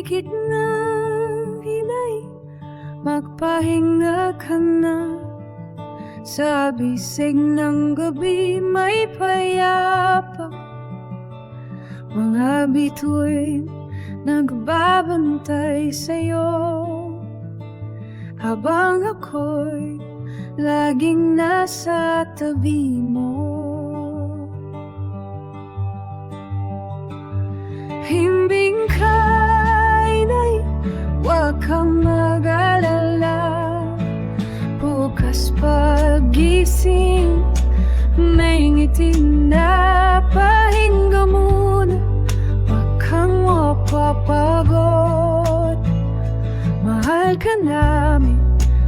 higit na inay, magpahinga ka na. Sa bisig ng gabi may payapa, mga bituin nagbabantay sa'yo, habang ako'y laging nasa tabi mo. Himbing ka, inay, huwag kang mag-alala. Bukas pagising, may ngiti na. Pahinga muna, huwag kang mapapagod. Mahal ka namin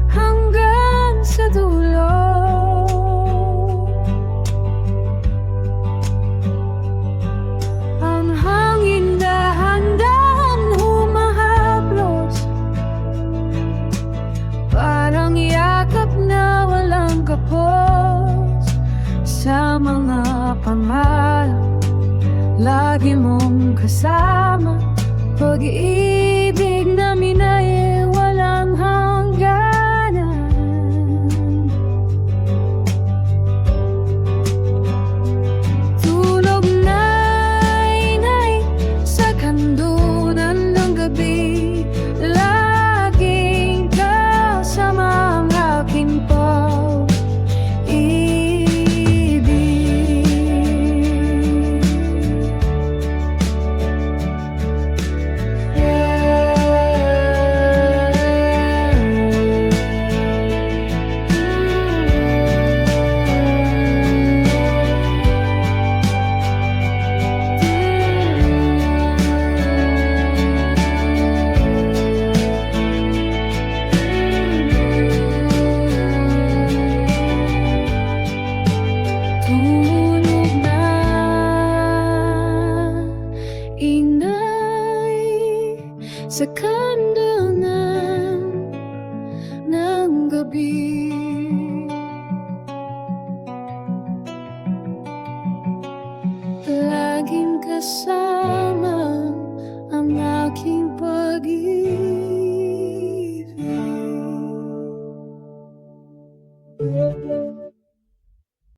hanggang sa dulo. Ang hangin dahan-dahan humahaplos, parang yakap na walang kapos. Sa mga pangalan lagi mong kasama, pag-ibig namin ay walang hangganan. Tulog na, inay, sa kanluran ng gabi, laging kasama ang aking sa kandangan ng gabi. Laging kasama ang aking